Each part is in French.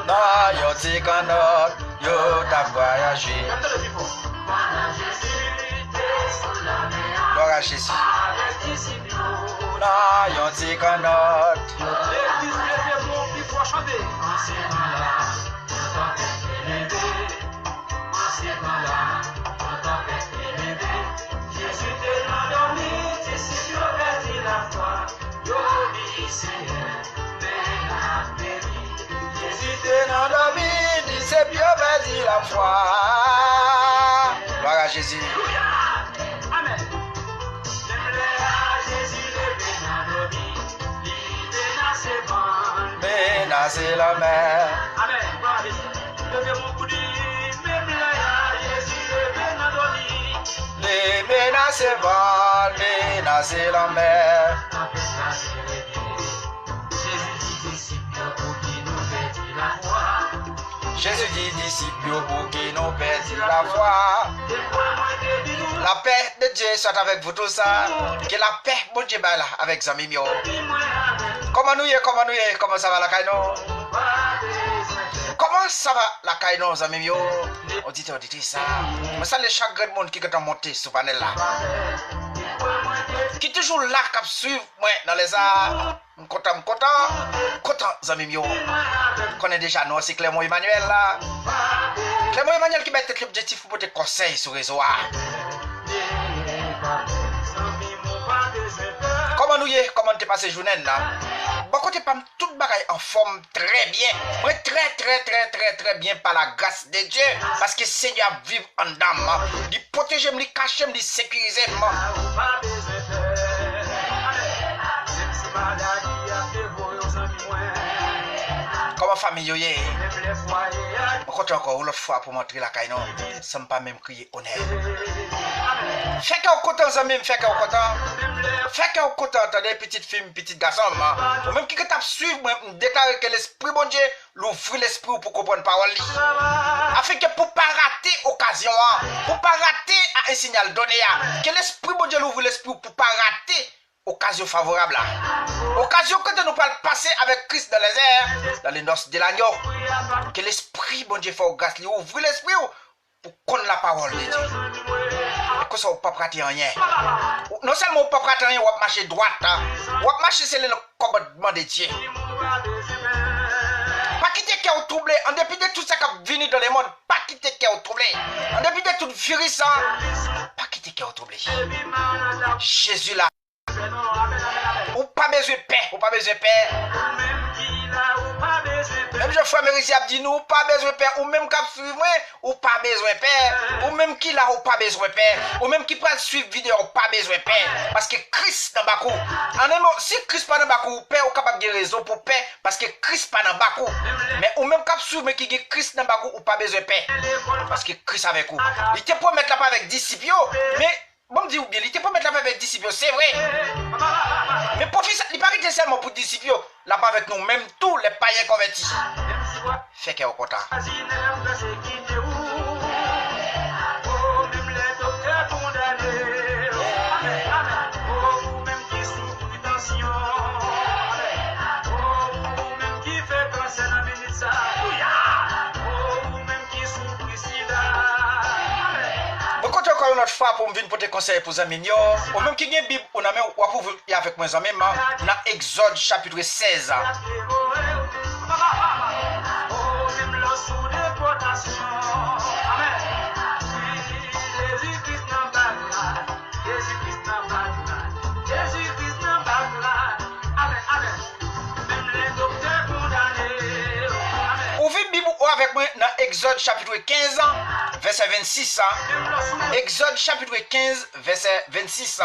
Non, yo ti kanot, yo ta voyagé. Gloire à Jésus. Non, yo ti kanot. Dans la vie, c'est bien perdu la foi. Gloire à Jésus. Amen. Menacer la mer. Amen. Gloire à Jésus. Levez mon coup de Les menacer vent, menacer la mer. Jésus dit disciples pour qui nous perdons la foi. La paix de Dieu soit avec vous tous ça. Que la paix bon Dieu là avec Zami Mio. Comment ça va la Kaino? Comment ça va la Kaino Zami Mio? Auditeur ça. Mais ça les chaque grand monde qui est monté sur panel là. Qui toujours là cap suivre moi dans les arts. Content Zami Mio. Connaît déjà nous c'est Clément Emmanuel là. Clément Emmanuel qui met l'objectif pour te conseils sur réseau. Comment t'es passé journée là? Bon côté pas toute bagaille en forme très bien. Moi très bien par la grâce de Dieu parce que Seigneur vive en dame. Il protège me, il cache me, il sécurise moi. Comment famille yoye? Quand encore l'autre fois pour montrer la caille non, ça me pas même crier honneur. Fait qu'au content ça même, fait qu'au content attendez petite fille, petite garçon ou même qui tape suivre moi déclarer que l'esprit bon Dieu l'ouvre l'esprit pour comprendre parole li. Afin que pour pas rater occasion, pour pas rater un signal donné, que l'esprit bon Dieu l'ouvre l'esprit pour pas rater occasion favorable là. Occasion que nous parlons passer avec Christ dans les airs, dans les noces de l'agneau. Que l'esprit, bon Dieu, fait grâce, ouvre l'esprit pour connaître la parole de Dieu. Et que ça, on ne peut pas pratiquer rien. Non seulement on ne peut pas pratiquer rien, on va marcher droite. On va marcher sur le commandement de Dieu. Pas quitter qui est troublé, en dépit de tout ça qui est venu dans le monde, pas quitter qui est troublé. En dépit de tout virus, pas quitter qui est troublé. Jésus là. Ou pas besoin de paix, ou pas besoin de paix. Même je frère Mérisi a dit nous, pas besoin de paix. Ou même qui suivre moi, ou pas besoin de paix. Ou même qui là, ou pas besoin de paix. Ou même qui prend suivre vidéo, ou pas besoin de paix. Parce que Christ dans Bakou. Si Christ pas dans Bakou, paix, ou capable de raison pour paix. Parce que Christ pas dans Bakou. Mais ou même qui suivre qui est Christ dans Bakou, ou pas besoin de paix. Parce que Christ avec vous. Il te promet là pas avec disciples, mais bon me dit ou bien, il te promet là pas avec disciples, c'est vrai. Mais professeur, il paraît que seulement pour disciples, là pas avec nous, même tous les païens convertis. Fait qu'il est au content. Encore une autre fois pour me venir pour te conseiller pour amis ou même qui a une Bible on a même pour vous avec moi amis dans Exode chapitre 16. Ouvrez Bible avec moi dans Exode chapitre 15 verset 26. Exode chapitre 15 verset 26.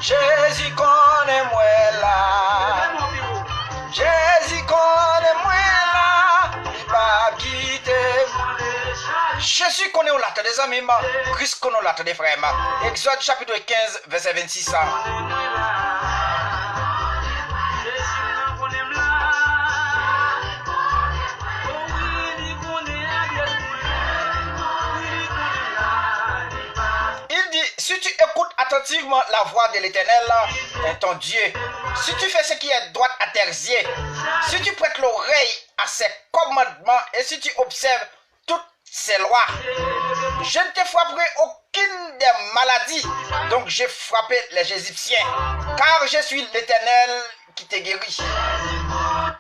Jésus connaît-moi là. Jésus connaît-moi là. Il va quitter. Jésus connaît où là, des amis, Christ connaît où là, des frères. Exode chapitre 15, verset 26. attentivement la voix de l'Éternel, ton Dieu, si tu fais ce qui est droit à tes yeux, si tu prêtes l'oreille à ses commandements et si tu observes toutes ses lois, je ne te frapperai aucune des maladies donc j'ai frappé les Égyptiens, car je suis l'Éternel qui te guérit.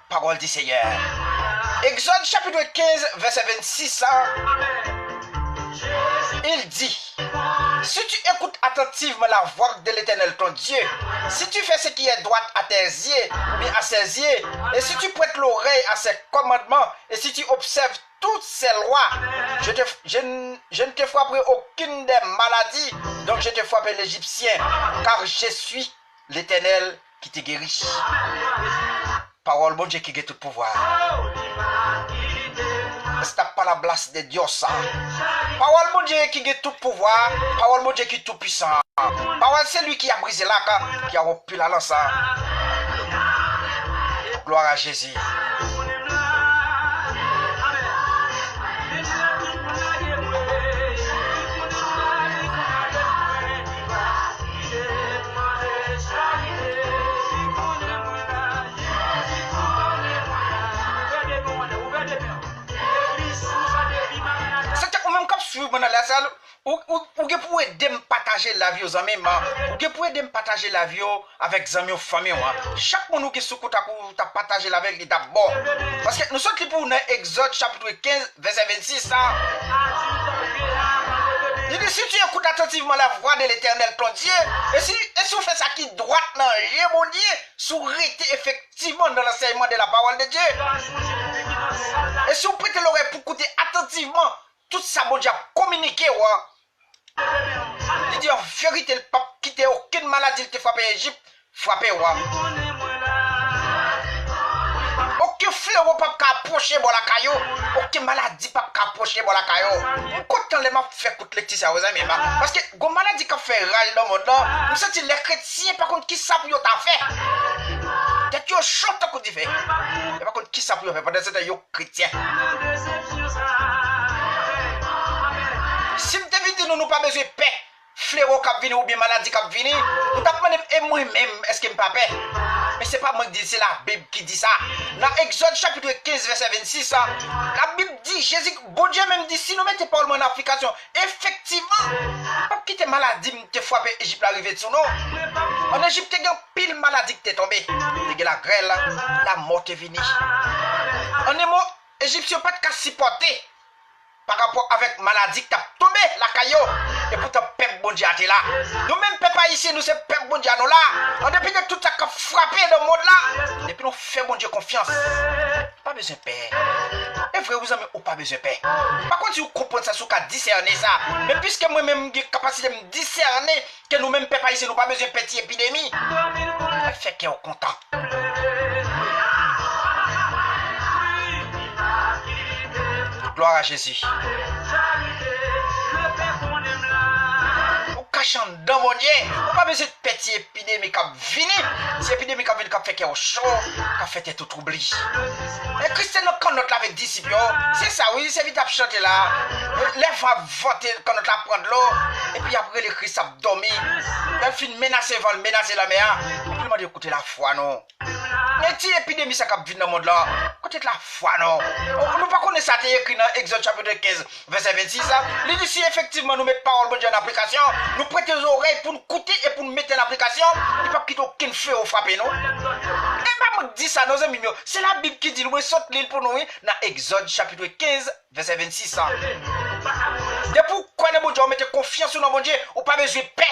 Parole du Seigneur. Exode chapitre 15, verset 26, il dit, si tu écoutes attentivement la voix de l'Éternel ton Dieu, si tu fais ce qui est droit à tes yeux, ou bien à ses yeux, et si tu prêtes l'oreille à ses commandements, et si tu observes toutes ces lois, je ne te frapperai aucune des maladies, donc je te frapperai l'Égyptien, car je suis l'Éternel qui te guérit. Parole bon Dieu qui a tout pouvoir. C'est pas la place de Dieu ça. Parole mon Dieu qui a tout pouvoir. Parole mon Dieu qui est tout puissant. Parole c'est lui qui a brisé l'arc, qui a rompu la lance. Gloire à Jésus. Dans la salle, ou vous pouvez aider me partager la vie aux amis, ou vous pouvez aider me partager la vie avec les amis aux familles. Chaque monde qui se côté à partager la vie d'abord. Parce que nous sommes pour Exode chapitre 15, verset 26. Il dit, si tu écoutes attentivement la voix de l'Éternel ton Dieu, et si vous faites ça qui droite dans le mon Dieu, si vous restez effectivement dans l'enseignement de la parole de Dieu, et si vous prêtez l'oreille pour écouter attentivement, tout ça, bon Dieu a communiqué, ouais. Il dit en vérité, le pape qui t'a aucune maladie, il t'a frappé Égypte, frappé, ouais. Aucun fleuron pas approcher bon la caillou, aucune maladie pas approcher bon la caillou. Quand les m'a fait écouter les petits aux amis, parce que gon maladie qui fait rage dans le monde là, nous senti les chrétiens par contre qui savent yo t'a fait. T'es tu chante qu'on dit fait. Et par contre qui savent yo fait pendant c'est yo chrétien. Si vous nous pas besoin de paix, fléau qui vient ou bien maladie qui vient, vous demandez et moi-même, est-ce que je ne pas paix? Mais ce n'est pas moi qui dis, c'est la Bible qui dit ça. Dans Exode chapitre 15, verset 26, la Bible dit, Jésus, bon Dieu même dit, si nous mettons pas en application, effectivement, pas quitter maladie, te frapper Égypte arrivé sur nous. En Égypte, il y a pile maladie qui est tombée. Il y a la grêle, la mort est venue. En un mot, Égypte n'a pas de cas supporter. Par rapport avec maladie qui t'a tombé la caillou et pourtant peuple bon Dieu est là. Nous même peuple ici nous c'est peuple bon Dieu nous là. Depuis que tout ça qui a frappé dans le monde là, depuis nous fait bon Dieu confiance. Pas besoin de paix. Et frère vous avez pas besoin de paix. Par contre si vous comprenez ça sous qu'à discerner ça, mais puisque moi même j'ai capacité de discerner que nous même peuple ici nous pas besoin de petite épidémie, fait qu'on est content. Gloire à Jésus. Vous cachez dans mon Dieu. Vous pas besoin de petite épidémie qui vient. Si l'épidémie qui vient, qui fait qu'il y a chaud, qui fait tout oublié. Et Christian, quand notre avec disciples, c'est ça, oui, c'est vite à chanter là. Les femmes voter quand notre prendre l'eau. Et puis après, le Christ a dormi. Elle finit menacer, va menacer la mer. Et puis, il m'a dit, écoutez la foi, non. Les petites épidémies, ça qui vient dans le monde là. Écoutez la foi, non. Nous pas connaître ça, c'est écrit dans Exode chapitre 15, verset 26. Il dit, si effectivement nous mettons parole de Dieu en application, nous prêtons les oreilles pour nous écouter et pour nous mettre en application, il ne peut pas quitter aucun feu au frapper, non. Et pas me dire ça, nos amis, c'est la Bible qui dit, nous saute l'île pour nous, dans Exode chapitre 15, verset 26. Et pourquoi nous Dieu mettez confiance sur nos Dieu, ou pas besoin de paix?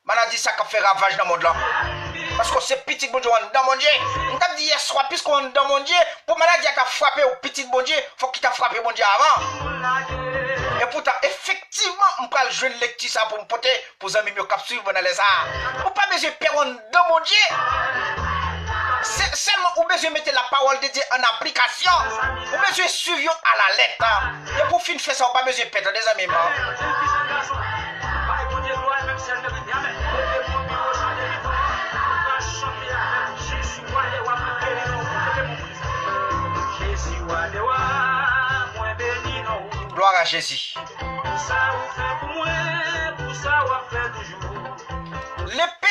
Maladie, ça qui fait ravage dans le monde là. Parce que c'est petit bon Dieu dans mon Dieu. On t'a dit hier soir, puisqu'on est dans mon Dieu, pour maladie qui a frappé au petit bon Dieu, il faut qu'il t'a frappé mon Dieu avant. Et pourtant, effectivement, on peut jouer le lecture ça pour me porter, pour les amis qui suivent dans les arts. On pas besoin de perdre dans mon Dieu. C'est seulement on besoin de mettre la parole de Dieu en application. On besoin de suivre à la lettre. Et pour finir faire ça, on pas besoin de perdre des amis. Gloire à Jésus.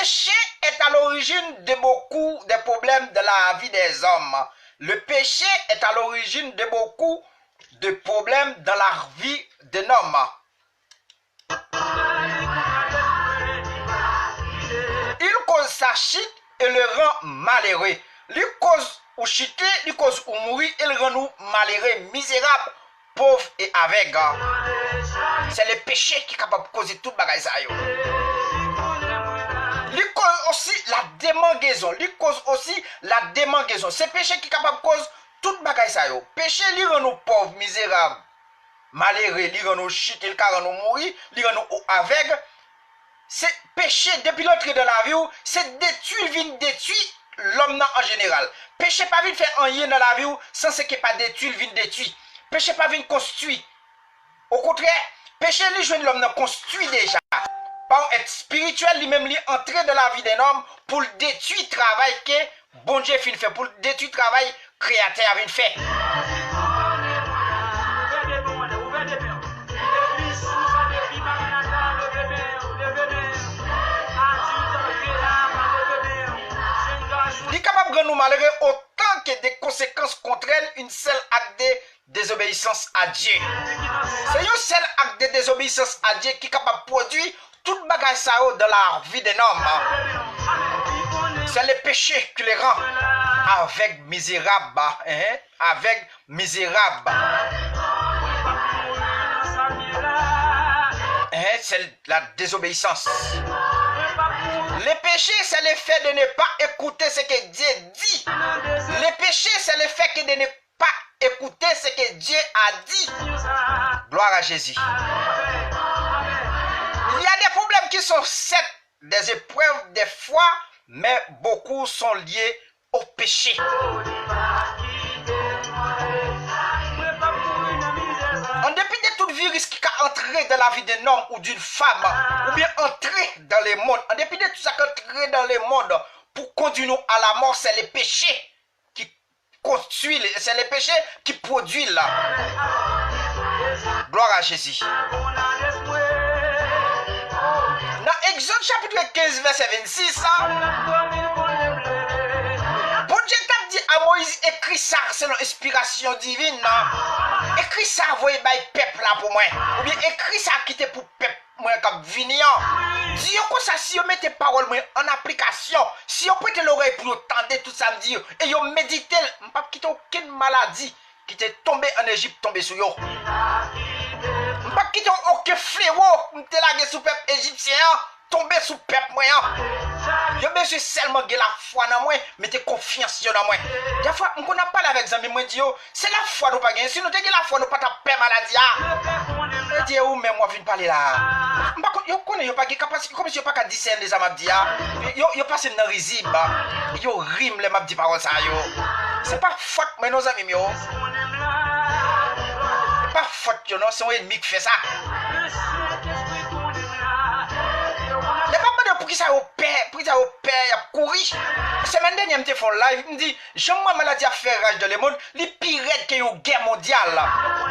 péché est à l'origine de beaucoup des problèmes de la vie des hommes. Le péché est à l'origine de beaucoup de problèmes dans la vie d'un homme. Il cause sa chute et le rend malheureux. Il cause ou chuter, il cause ou mourir, il rend nous malheureux, misérables, pauvres et aveugles. C'est le péché qui est capable de causer toute bagaille ça. Il cause aussi la démangeaison. Il cause aussi la démangeaison. C'est le péché qui est capable de causer toute bagaille ça. Péché, il rend nous pauvres, misérables, malheureux, il rend nous chuter, il rend nous mourir, il rend nous aveugles. C'est péché depuis l'entrée de la vie, c'est détruire, vient détruire l'homme en général. Péché pas vient faire rien dans la vie sans ce qui n'est pas détruit, vient détruire. Péché pas vient construire. Au contraire, péché lui joue l'homme construit déjà. Par être spirituel, lui-même lui entrer dans la vie d'un homme pour détruire le travail que bon Dieu fin fait, pour détruire le travail créateur vient fait. Il est capable de nous malheureux autant que des conséquences contraignent une seule acte de désobéissance à Dieu. C'est un seul acte de désobéissance à Dieu qui est capable de produire toute bagage ça dans la vie d'un homme. C'est le péché qui les rend avec misérable. Avec misérable. C'est la désobéissance. Le péché, c'est le fait de ne pas écouter ce que Dieu dit. Le péché, c'est le fait de ne pas écouter ce que Dieu a dit. Gloire à Jésus. Il y a des problèmes qui sont certes des épreuves des fois, mais beaucoup sont liés au péché. En dépit de tout virus qui a entré dans la vie d'un homme ou d'une femme, ou bien entré dans le monde, en dépit de tout ça qui est entré dans le monde pour conduire nous à la mort, c'est le péché qui construit, c'est le péché qui produit là. Gloire à Jésus. Dans Exode chapitre 15, verset 26, bon Dieu t'a dit à Moïse, écris ça, c'est l'inspiration divine. Écris ça, voyez, peuple là pour moi. Ou bien écris ça qui était pour peuple, moi, comme vignon. Dis comme ça, si vous mettez paroles en application, si vous prêtez l'oreille pour entendre tout ça me dire, et vous méditez, vous ne pas quitter aucune maladie qui était tombée en Égypte, tombée sur vous. Vous ne pas quitter aucun fléau, vous êtes là sous peuple égyptien, tombé sous peuple moyen. Yo besoin seulement de la foi dans moi, mettez confiance dans moi. Des fois, on n'a pas avec amis moi dit c'est la foi nous pas gagner. Si nous te la foi nous pas ta peur maladie. Je dis où même moi viens parler là. Yo connais yo pas capacité comme si yo pas qu'à discerner les amabdi yo passe dans risible. Yo rime les mabdi paroles ça yo. C'est pas faute mais nos amis yo. C'est pas faute yo non, c'est un ennemi qui fait ça. Pour qui ça au père, pour qui ça au père, il a couru. Semaine dernière, je me fais live, je me dis, j'ai une maladie à faire rage dans le monde, les pires que une guerre mondiale.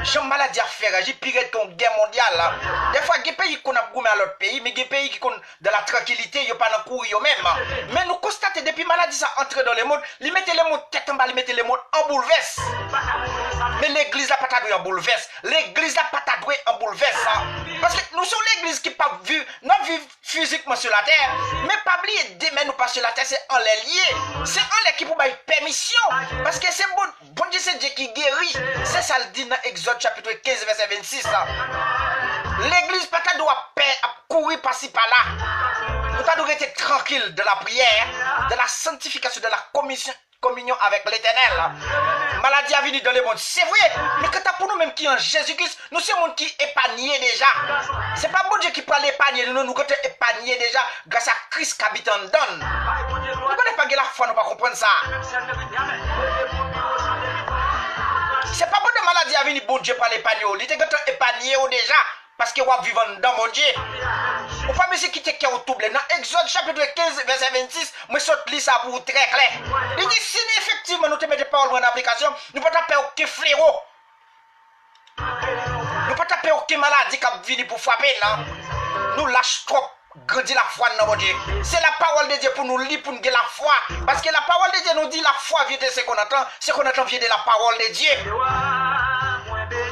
J'ai une maladie à faire rage, les pires que une guerre mondiale. Des fois, il y a des pays qui ont goûté à l'autre pays, mais il y a des pays qui ont de la tranquillité, ils n'ont pas de courir eux-mêmes. Mais nous constatons depuis la maladie ça entre dans le monde, ils mettent le monde tête en bas, ils mettent le monde en bouleverse. Mais l'église n'a pas tadoué en bouleverse. L'église n'a pas tadoué en bouleverse. Parce que nous sommes l'église qui pas vu, non vu physiquement sur la terre. Mais pas oublier demain nous pas sur la terre, c'est en les lier. C'est en les qui pour bailler permission. Parce que c'est bon Dieu, c'est Dieu qui guérit. C'est ça le dit dans Exode chapitre 15 verset 26. L'église pas doit courir par-ci par-là. Nous doit être tranquille de la prière, de la sanctification, de la communion avec l'Éternel. Maladie a venu dans le monde, c'est vrai. Mais quand pour nous même qui en Jésus-Christ, nous sommes monde qui épargnés déjà. C'est pas bon Dieu qui prend l'épargner, nous sommes épargnés déjà grâce à Christ qui habite en donne. Nous ne connaissons pas la foi, nous ne pas comprendre ça. C'est pas bon de maladie a venu bon Dieu pour l'épargner. Il était épargné déjà parce que vous vivez dans mon Dieu. Ou pas monsieur qui te qui au double. Dans Exode chapitre 15 verset 26, moi saute lire ça pour vous très clair. Il dit si effectivement nous te mettons pas en application, nous pas taper aucun fléau. Nous pas taper aucune maladie qui vient pour frapper là. Nous lâche trop grandir la foi dans mon Dieu. C'est la parole de Dieu pour nous lire, pour nous la foi. Parce que la parole de Dieu nous dit la foi vient de ce qu'on attend vient de la parole de Dieu.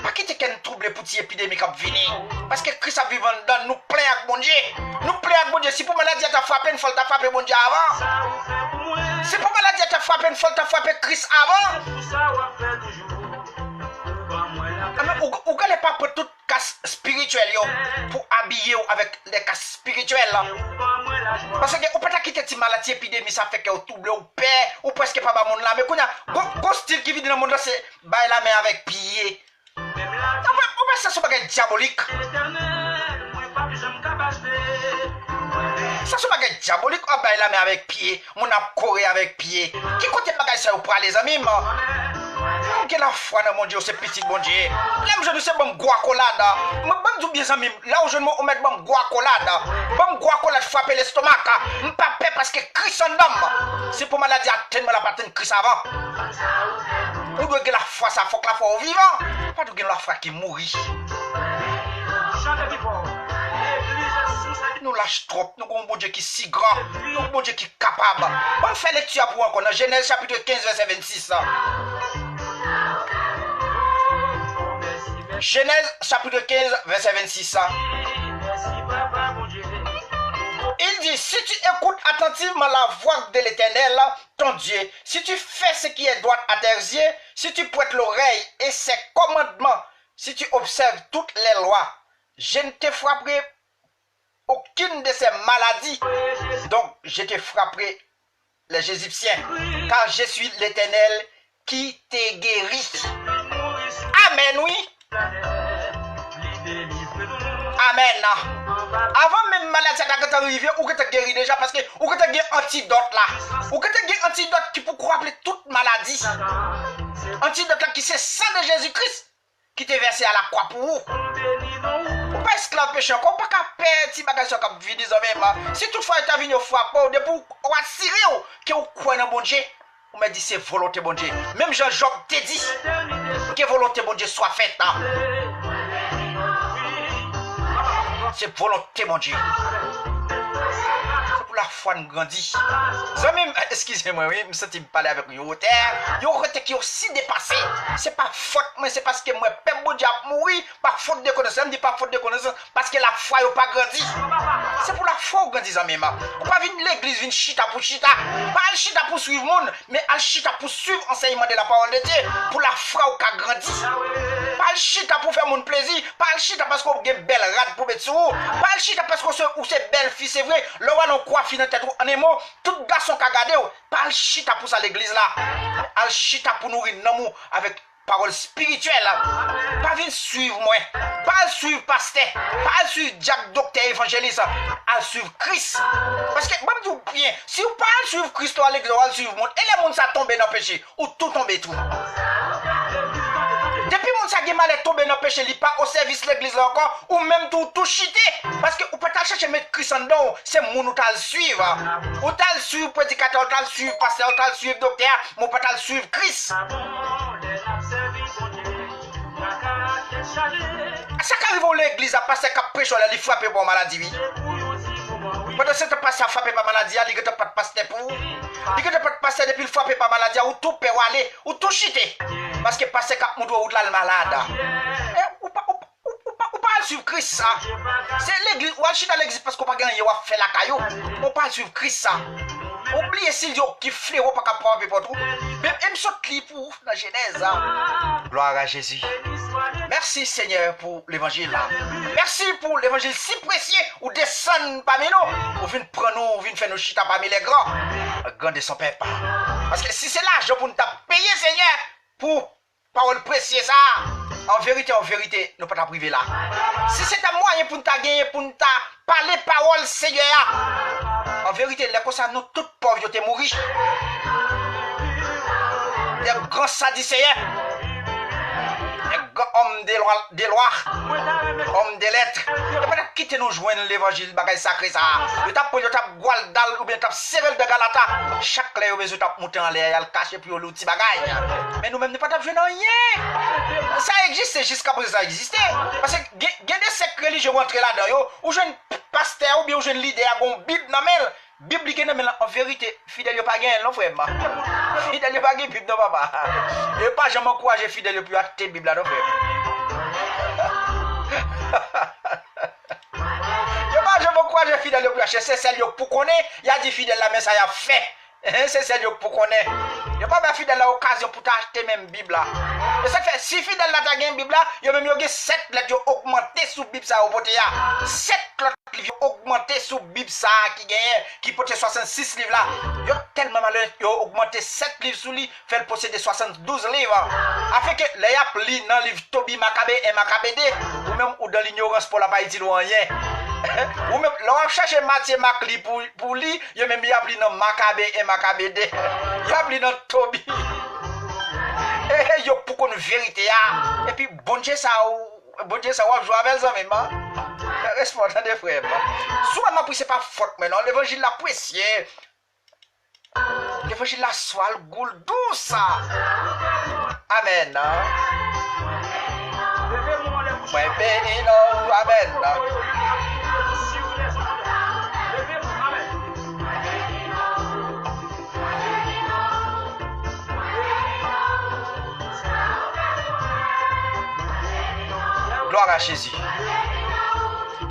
Pas quitter qu'un trouble pour cette épidémie qui venir. Parce que Christ a vivant dans nous plein avec mon Dieu. Nous plein avec mon Dieu. Si pour maladie t'a frappé, il faut t'a frapper mon Dieu avant. Si pour maladie t'a frappé, il faut t'a frapper Christ avant. Ou qu'elle n'est pas pour toute casse spirituelle pour habiller avec les casses spirituelles là. Parce que on peut pas quitter cette maladie épidémie, ça fait que vous trouble ou père ou presque pas dans monde là. Mais qu'on a bon style qui vit dans le monde là, c'est bailler la main avec pied. On va ça c'est pas diabolique. Ça c'est pas diabolique, on bailler la main avec pied, on a courir avec pied. Qui côté bagage ça pour les amis que la foi dans mon Dieu, c'est petit bon Dieu. Là, je ne sais pas, guacolade. Je bien amis, là où je me mets bon guacolade. Bon guacolade frapper l'estomac. Je ne pas peur parce que Christ en homme. C'est pour maladie atteindre la patine Christ avant. On doit que la foi, ça faut que la foi au vivant. Pas de la foi qui mourit. Nous lâche trop, nous avons un bon Dieu qui est si grand, nous avons un bon Dieu qui est capable. On fait lecture pour encore dans Genèse chapitre 15, verset 26. Genèse chapitre 15, verset 26. Il dit, si tu écoutes attentivement la voix de l'Éternel, ton Dieu, si tu fais ce qui est droit à tes yeux, si tu prêtes l'oreille et ses commandements, si tu observes toutes les lois, je ne te frapperai aucune de ces maladies. Donc, je te frapperai les Égyptiens, car je suis l'Éternel qui te guérit. Amen, oui. Amen. Avant même maladie à arriver, ou que tu guéri déjà parce que ou que tu as un antidote là. Ou que tu as un antidote qui peut rappeler toute maladie. Antidote là qui c'est sang de Jésus-Christ qui t'est versé à la croix pour vous. Ou pas esclave péché encore, pas qu'à perdre si bagage comme vie des hommes. Si toutefois tu as venu au frapper, de pour assurer que vous croyez dans bon Dieu, on m'a dit c'est volonté bon Dieu. Même Jean-Job te dit que volonté bon Dieu soit faite. C'est volonté mon Dieu. C'est pour la foi nous grandit. Excusez-moi, oui, je me parler avec vous. Yo qui aussi dépassé. C'est pas faute, mais c'est parce que moi, père bon Dieu a mouru, pas faute de connaissance. Je ne dis pas faute de connaissance parce que la foi n'a pas grandi. C'est pour la foi que grandit, amis. On pas venir l'église, venir chita pour chita. Pas al chita pour suivre le monde, mais al chita pour suivre l'enseignement de la parole de Dieu. Pour la foi qui a grandi. Pas al chita pour faire mon plaisir. Pas al chita parce qu'on a une belle rate pour mettre sur vous. Pas al chita parce qu'on c'est belle fille, c'est vrai. Là où on croit fin tête en émo, tout garçon qui a gardé. Pas al chita pour ça l'église là. Al chita pour nourrir l'amour avec parole spirituelle. Pas venir suivre moi. Pas suivre pasteur. Pas suivre Jack docteur évangéliste. À suivre Christ. Parce que, je vous bien, si vous pas suivre Christ à l'église, vous suivre le monde. Et les monde ça tombe dans le péché. Ou tout tombe tout. Depuis que ça a mal tombé dans le péché, il n'est pas au service de l'église encore, ou même tout chité. Parce que vous pouvez chercher mettre Christ en dedans, c'est mon ou le suivre. Ou le suivre prédicateur, ou le suivre pasteur, ou le suivre docteur, mais pas le suivre Christ. Ça qui arrive à l'église, parce qu'à prêcher, il frappe pour maladie. Pendant que tu passes à frapper par maladie, il n'y a pas de pasteur pour vous. Il n'y a pas de pasteur depuis le frapper par maladie, ou tout peut aller, ou tout chité. Parce que pasteur qui a ou de la malade. Ou pas suivre Christ ça. C'est l'église, ou aller dans l'église parce qu'on n'a pas gagné, ou faire la caillou. On pas suivre Christ ça. Oubliez s'il y a qui fléau pas qu'à prendre pour tout. Même il saute pour la Genèse. Gloire à Jésus. Merci Seigneur pour l'évangile là. Merci pour l'évangile si précieux où descend parmi nous. Où vient prendre nous, où vient faire nos chita parmi les grands. Grand de son père. Parce que si c'est l'argent pour nous payer Seigneur pour parole précieuse ça. En vérité, nous ne pouvons pas priver là. Si c'est un moyen pour nous gagner, pour nous parler parole Seigneur. En vérité, les causes nous toutes pauvres, ils sont morts. Les grands sadicéens, les grands hommes des lois, hommes des lettres, quitté nous joindre l'évangile bagay sacré ça. Yo t'a pris yo t'a gualdal ou bien t'a serré de galata. Chaque clé yo besoin t'a monter en l'air, y cacher puis l'outil bagay. Mais nous même ne pas t'a jouer rien. Ça existe jusqu'à présent ça existe parce que il y a des sectes religieux rentrés là-dedans yo ou jeune pasteur ou bien ou jeune leader a une Bible dans main. Bible qui mais en vérité fidèle pas gain non frère. Fidèle pas gain Bible non papa. Et pas jamais encourager fidèle puis acheter Bible là non frère. Je pas je encourager fidèle puis acheter c'est celle pour connaître, il a dit fidèle là mais ça y a fait. C'est celle pour connaître. Il pas fidèle à l'occasion pour t'acheter même Bible là. Et ça fait si fidèle là t'as gain Bible là, il même yo 7 lettres augmenté sous Bible ça au poté ya. 7 livres augmenté sous Bible ça qui gagne qui porte 66 livres là. Yo tellement malheureux yo augmenté 7 livres sous lui, fait le posséder 72 livres. Afin que les yap li dans livre Tobi Macabé et Macabédé ou même ou dans l'ignorance pour la pas utile rien. Ou même l'on cherche Matthieu Macli pour lui, yo même y a pris dans Macabé et Macabédé. Y a pris dans Tobi. Yo pour qu'on vérité et puis bon Dieu ça va jouer avec ça même. Responsable des frères. Soit m'a pris c'est pas faute mais non l'évangile l'a apprécié. L'évangile la soit le goût douce. Amen. Ouais béni non amen. Gloire à Jésus.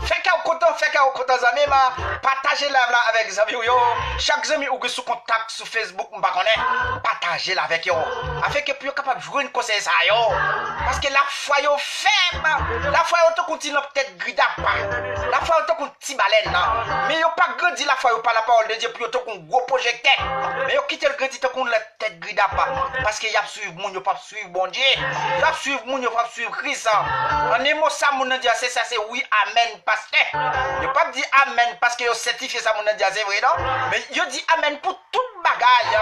Fait qu'à content zami ma partager live là avec zami yo. Chaque zami ou que sous contact sur Facebook m'pa connaît, partager là avec yo. Afin que puis capable jouer une conseil ça yo. Parce que la foi yo faible. La foi yo te continue peut-être grida pas. La foi yo te petit baleine là. Mais yo pas grandi la foi yo par la parole de Dieu puis yo te un gros projecteur. Mais yo quitter le grandi te qu'on la tête grida pas parce que y a suivre moun yo pas suivre bon Dieu. Y a suivre moun yo pas suivre Christ. En émo ça moun dire c'est ça c'est oui amen pasteur. Yo pas dit amen parce que yo certifié ça mon dire c'est vrai non mais yo dit amen pour tout bagaille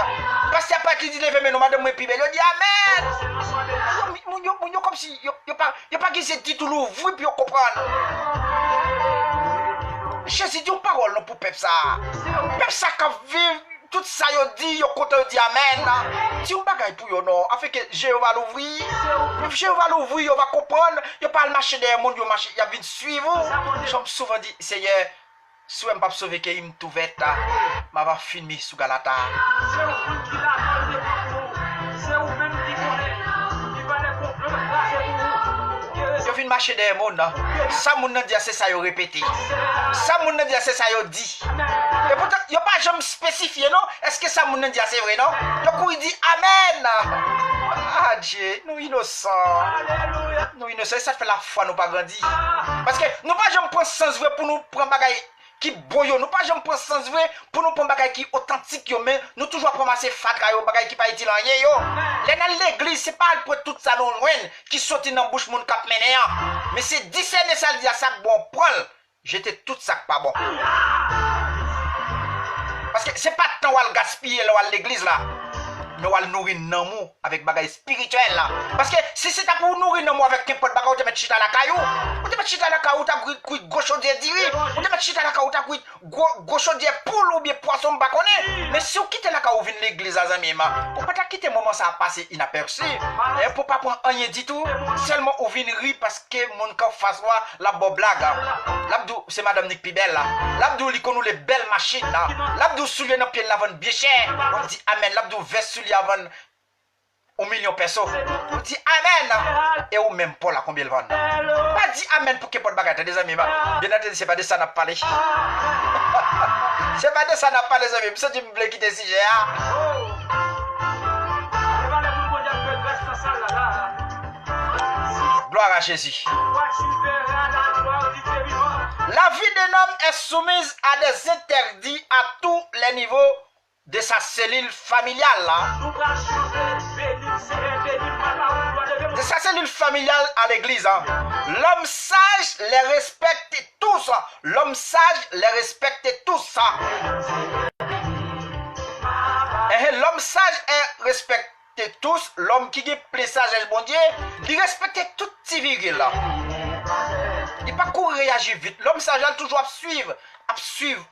parce qu'il y a pas qui dit lever mais non madame moi pibe yo dit amen mon yo comme si yo pas qui c'est titre ouvrir puis yo comprendre Jésus dit une parole non pour peuple ça qui vivre tout ça yo dit yo côté dit amen si on bagaille pour yo non afin que Jéhovah l'ouvrir Jéhovah l'ouvrir yo va comprendre yo pas le marcher des monde yo marcher y a vite suivre j'aime souvent dit Seigneur si on pas sauver que il me trouvait m'a va filmer sous Galata yo vinn marcher des monde ça moun nan dit c'est ça yo répété ça moun nan dit c'est ça yo dit et pourtant yo pas jamais spécifié non est-ce que ça moun nan dit c'est vrai non yo kou dit amen ah Dieu nous innocents ça fait la foi nous pas grandi parce que nous pas jamais prendre sens vrai pour nous prendre bagaille qui bon yo nous pas jamais prendre sens vrai pour nous prendre bagaille qui authentique yo mais nous toujours ramasser fatra yo bagaille qui pas utile rien yo les dans l'église c'est pas pour tout ça non loin qui sorti dans bouche moun k'ap mené mais c'est discerner ça dire ça bon prend j'étais tout ça pas bon parce que c'est pas tant à gaspiller là à l'église là mais on va nourrir l'amour avec bagaille spirituel là parce que si c'est pour nourrir l'amour avec n'importe bagaille tu mets chita la caillou ou tu mets chita la caillou tu as cuit gauche de diri ou tu mets chita la caillou tu as cuit gauche de poule ou bien poisson pas connaît mais si on quitte la caillou vinn l'église à amis pour pas quitter moment ça a passé inaperçu et pour pas prendre rien du tout seulement on vinn rire parce que mon corps face moi la bonne blague l'abdou c'est madame Nick Pibel là l'abdou li connaît les belles machines là l'abdou soulier dans pied la vente bien cher on dit amen l'abdou veste soulier avant 1 million de personnes. On dit amen. Et ou même Paul à combien le vend. Pas dit amen pour que Paul bagarre des amis. Bien entendu, c'est pas de ça n'a parlé. C'est pas de ça n'a parlé les amis. Ça tu me voulais quitter si j'ai Gloire à Jésus. La vie d'un homme est soumise à des interdits à tous les niveaux de sa cellule familiale là. De sa cellule familiale à l'église. L'homme sage les respecte tous. L'homme sage les respecte tous. L'homme sage est respecté tous. L'homme qui est plus sage, bon Dieu, il respecte toute petite virgule là. Il pas courir réagir vite. L'homme sage a toujours à suivre. À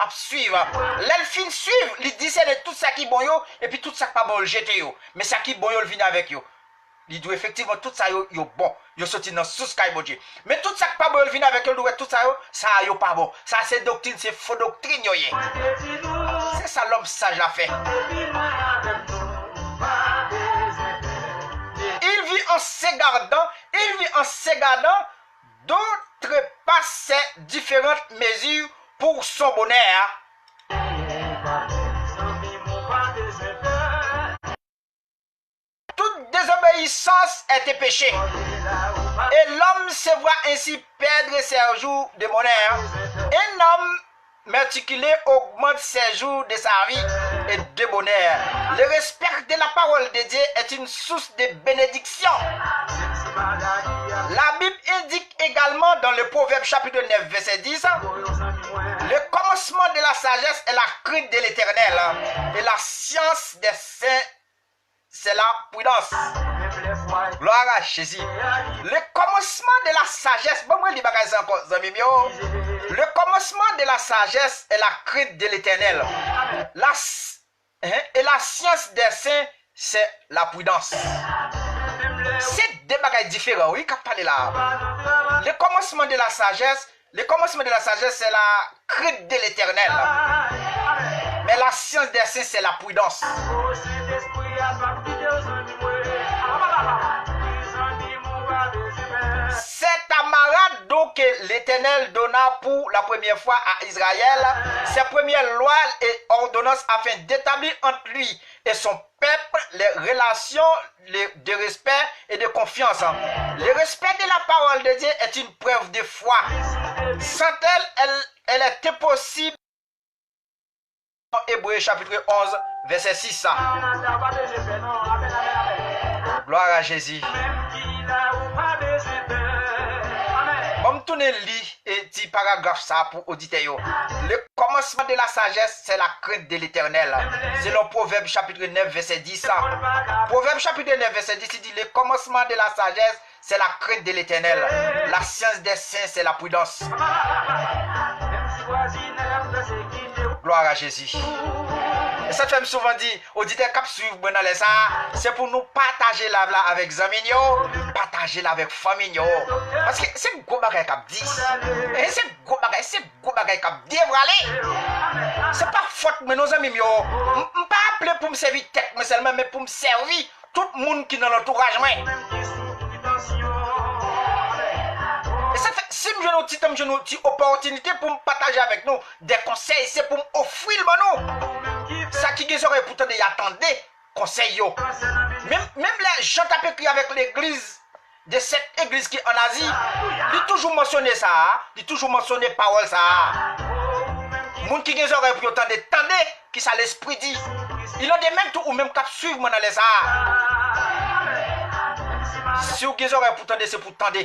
suivre. L'elfine suivre, il discerne tout ça qui est bon yo, et puis tout ça qui pas bon, le jeter yo. Mais ça qui est bon yo, il vient avec yo. Il doit effectivement tout ça yo bon. Yo sorti dans sous sky bon Dieu. Mais tout ça qui pas bon, il vient avec yo, tout ça yo, ça yo pas bon. Ça c'est doctrine, c'est faux doctrine yo. C'est ça l'homme sage l'a fait. Il vit en s'égardant, d'autres passent différentes mesures pour son bonheur. Toute désobéissance était péché. Et l'homme se voit ainsi perdre ses jours de bonheur. Un homme méticuleux augmente ses jours de sa vie et de bonheur. Le respect de la parole de Dieu est une source de bénédiction. La Bible indique également dans le Proverbe chapitre 9 verset 10, le commencement de la sagesse est la crainte de l'Éternel et la science des saints c'est la prudence. Gloire à Jésus. Le commencement de la sagesse, bon moi encore, le commencement de la sagesse est la crainte de l'Éternel. Et la science des saints c'est la prudence. C'est deux bagages différents, oui, qu'à parler là. Le commencement de la sagesse, c'est la crainte de l'Éternel. Mais la science des saints, c'est la prudence. Cet amarrade donc que l'Éternel donna pour la première fois à Israël, ses premières lois et ordonnances afin d'établir entre lui et son peuple les relations de respect et de confiance. Le respect de la parole de Dieu est une preuve de foi. Sans elle est impossible. Hébreux chapitre 11 verset 6. Gloire à Jésus. Comme tout le lit et dit paragraphe ça pour auditer. Le commencement de la sagesse, c'est la crainte de l'Éternel. C'est le Proverbe chapitre 9 verset 10. Proverbe chapitre 9 verset 10, il dit le commencement de la sagesse, c'est la crainte de l'Éternel. La science des saints, c'est la prudence. Gloire à Jésus. Et ça, tu as souvent dit, auditeur cap suivre dans les arts, c'est pour nous partager la vie avec amis, partager la avec famille. Parce que c'est un gros bagage cap dit. Et c'est un gros bagage cap dévralé. C'est pas faute, mais nos amis, je ne pas appeler pour me servir tête, mais seulement pour me servir tout le monde qui est dans l'entourage. Et ça fait, si je n'ai une opportunité pour me partager avec nous des conseils, c'est pour m'offrir nous. Ça qui est aurait pourtant d'attendre conseils. Même les gens qui ont écrit avec l'église de cette église qui est en Asie, ils toujours mentionné ça, ils toujours mentionné parole ça. Moun qui ont aurait pour entendre qui ça l'esprit dit. Ils ont des mêmes tout ou même cap suivre dans les arts. Si vous avez aurait pour entendre c'est pour entendre.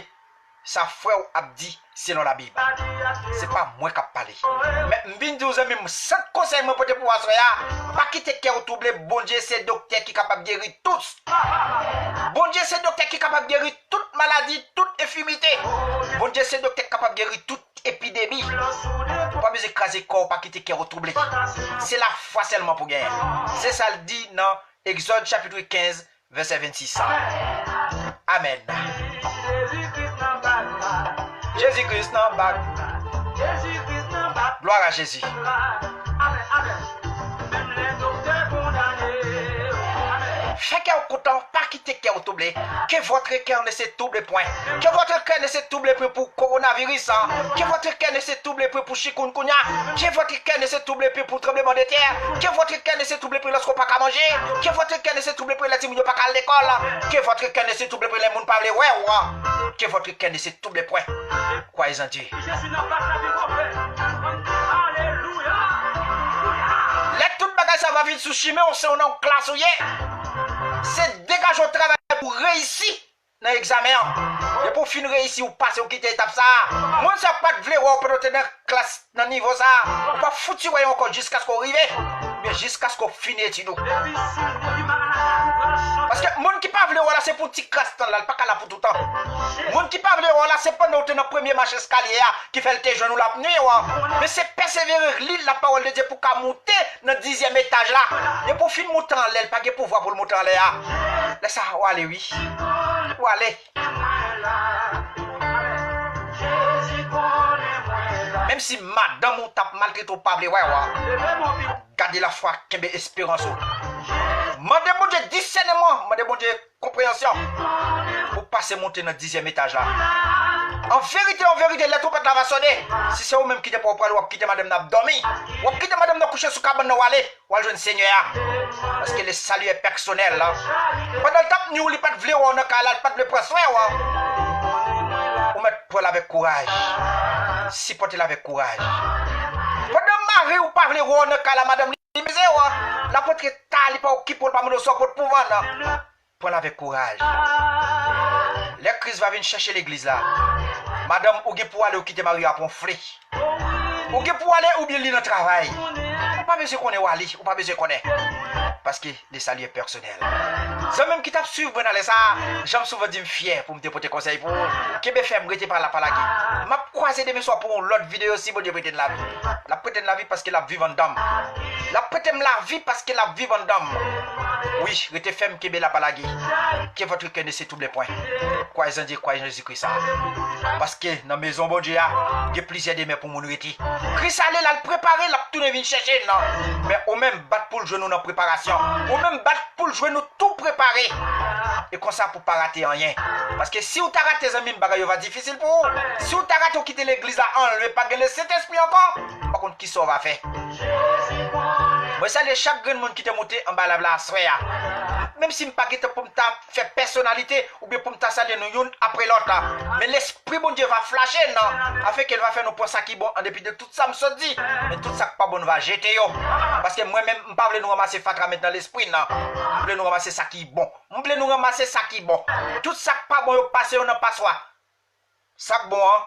Sa frère a dit selon la Bible. C'est pas moi qui parle. Mais je dis aux amis, sans conseil pour te pouvoir pas quitter cœur troublé. Bon Dieu, c'est docteur qui est capable de guérir tous. Bon Dieu, c'est docteur qui est capable de guérir toute maladie, toute infirmité. Bon Dieu, c'est docteur qui est capable de guérir toute épidémie. Pas besoin d'écraser le corps, pas quitter cœur troublé. C'est la foi seulement pour gagner. C'est ça le dit dans Exode chapitre 15, verset 26. Amen. Jésus-Christ n'a pas. Gloire à Jésus. Fait cœur content, pas quitter cœur troublé. Que votre cœur ne se trouble point. Que votre cœur ne se trouble point pour coronavirus. Que votre cœur ne se trouble point pour chikungunya. Que votre cœur ne se trouble point pour tremblement de terre. Que votre cœur ne se trouble point lorsqu'on pas qu'à manger. Que votre cœur ne se trouble point les petits pas qu'à l'école. Que votre cœur ne se trouble point les gens parler ouais. Que votre cœur ne se trouble point. Croyez en Dieu. Les toutes bagages ça va vite sous chimé, on sait on est en classe ou c'est dégage au travail pour réussir dans l'examen. Et pour finir réussir ou passer ou quitter l'étape ça. Moi ça pas de vle ou pour obtenir classe dans niveau ça. On pas foutu encore jusqu'à ce qu'on arrive. bien jusqu'à ce qu'on finisse tout. Parce que monde qui pas veut voilà c'est pour petit castan là, pas là pour tout le temps. Monde qui pas veut voilà c'est pas dans le premier marche escalier qui fait le tes genoux la nuit mais c'est persévérer lire la parole de Dieu pour qu'à monter dans le 10e étage là. Et pour finir monter en l'air, pas de pouvoir pour le monter en l'air. Laisse ça aller oui. Ou aller. Même si madame ou tape malgré tout pas ouais gardez la foi qu'elle espérance. Mandez mon Dieu discernement, mandez mon Dieu compréhension pour passer monter dans le 10e étage là. En vérité, la trompette va sonner. Si c'est vous-même qui êtes pour parler, ou quitter madame n'a dormi, ou quitter madame n'a couché sous cabane ou aller jeune Seigneur. Parce que le salut est personnel là. Pendant le temps, nous ne pas de vler ou on n'a pas de le prendre soin. Ou mettre pour avec courage. Si porter avec courage. Pendant mari ou pas vler ou on n'a la madame la porte qui tali pas qui pour pas me sortir pour pouvoir là. Prendre avec courage. Les crises va venir chercher l'église là. Madame, ou pour aller quitter Marie à Ponflé. Ou pour aller ou bien aller dans le travail. Ou pas besoin qu'on est Wali, ou pas besoin qu'on est. Parce que le salut est personnel. C'est même qui t'a suivi dans les ça, j'aime souvent dire fier pour me dépoter conseil pour que me faire me par la palagi. M'a croisé demain soir pour l'autre vidéo aussi, bon Dieu prétend la vie. La prétend la vie parce qu'elle a vivre en dame. La prétend la vie parce qu'elle a vivre en dame. Oui, rete femme qui est la palagi. Que votre cœur ne sait tous les points. Croyez en Dieu, croyez en Jésus-Christ. Parce que dans la maison bon Dieu, il y a plusieurs demain pour mon reti. Christ allait la préparer, la tourner venir chercher non. Mais au même battre pour le genou dans préparation. Au même battre pour le genou tout préparé. Et comme ça pour pas rater rien. Parce que si vous t'as raté les amis, il va difficile pour vous. Si vous t'as raté quitter l'église là, enlevez pas le Saint-Esprit encore. Par contre, qui ça va faire? Moi, ça, chaque grand monde qui te monté en bas la soya. Même si je ne pas pour faire personnalité ou bien pour me saluer nous après l'autre. Mais l'esprit bon Dieu va flasher, non? Afin qu'elle va faire nous penser qui bon en dépit de tout ça, me dit. Mais tout ça pas bon va jeter yo. Parce que moi-même, je ne pas nous ramasser fatra maintenant l'esprit, non? Je voulais nous ramasser ça qui est bon. Je voulais nous ramasser ça qui est bon. Tout ça pas bon, passer on n'a pas soi. Ça bon, hein?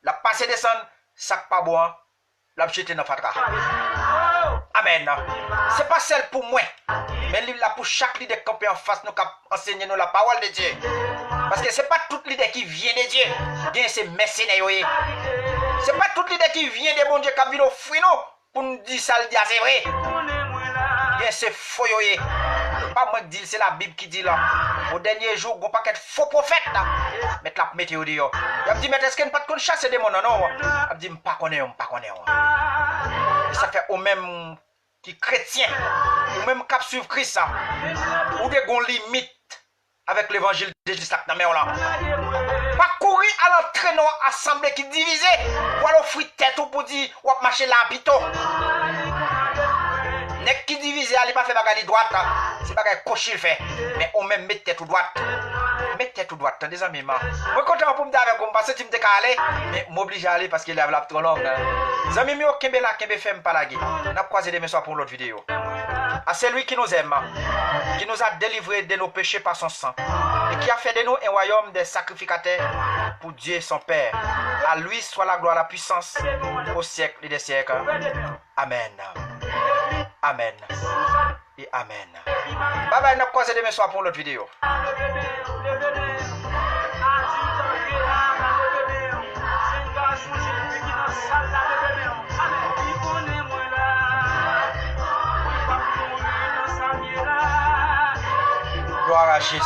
La passer descendre, ça pas bon, hein? La jeter dans fatra. Amen. C'est pas celle pour moi. Mais là pour chaque leader campé en face, nous enseigner nous la parole de Dieu. Parce que c'est pas tout leader qui vient de Dieu. Bien c'est mercenaires. C'est pas tout leader qui vient de bon Dieu qui vient au fruit pour nous dire ça le dire c'est vrai. Bien c'est faux. Pas moi qui dis, c'est la Bible qui dit là. Au dernier jour, il y a un paquet de faux prophètes là. Mettre la météo dehors. Il me dit, mais est-ce qu'il n'y a pas de chasse des démons? Non. Il me dit, pas connaît. Ça fait au même qui chrétien, ou même cap suivre Christ, ça, ou des gon limite avec l'évangile de Jésus là. Pas courir à l'entraînement assemblée qui divisé, ou alors offrir tête pour dire, ou marcher là pito. Nek qui divise, elle pas fait bagarre droite, c'est bagarre cocher le fait, mais on même mettre tête tout droite. Mettez tête tout droite, des amis. Moi, content pour me dire avec vous, parce que tu me dis qu'à aller, mais m'oblige à aller parce qu'il y a la trop longue. Les amis, moi, Kembe là, Kembe fait me parler. On a croisé des messieurs pour l'autre vidéo. À celui qui nous aime, qui nous a délivrés de nos péchés par son sang, et qui a fait de nous un royaume des sacrificateurs pour Dieu et son Père. À lui soit la gloire, la puissance au siècle et des siècles. Amen. Amen. Et amen. Bye bye, on a croisé des messieurs pour l'autre vidéo. Gloire à Jésus.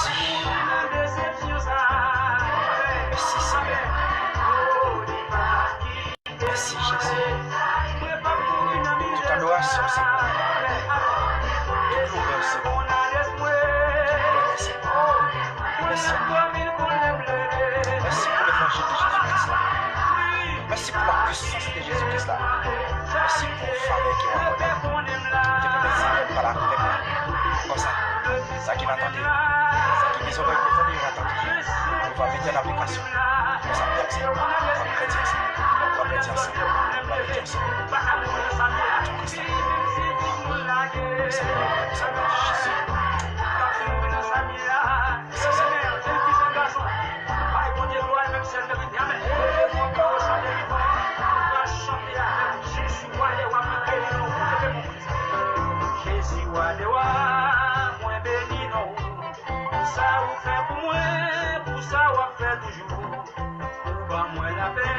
Merci Seigneur. Merci Jésus. Toute adoration Seigneur. Toute louange Seigneur. Merci. Merci pour l'évangile de Jésus-Christ. Merci pour la puissance de Jésus-Christ là. Merci pour le faveur qui va donner. Tu peux me par la paix. Comme ça. Ça qui va attendre. Ça qui les oreilles prétendues va attendre. On va mettre en application. Comme ça, bien ça. On va prédire ça. On va prédire ça. On va prédire ça. Joie de wa, moi béni non. Ça vous fait pour moi, pour ça vous fait toujours. Pour moi la paix.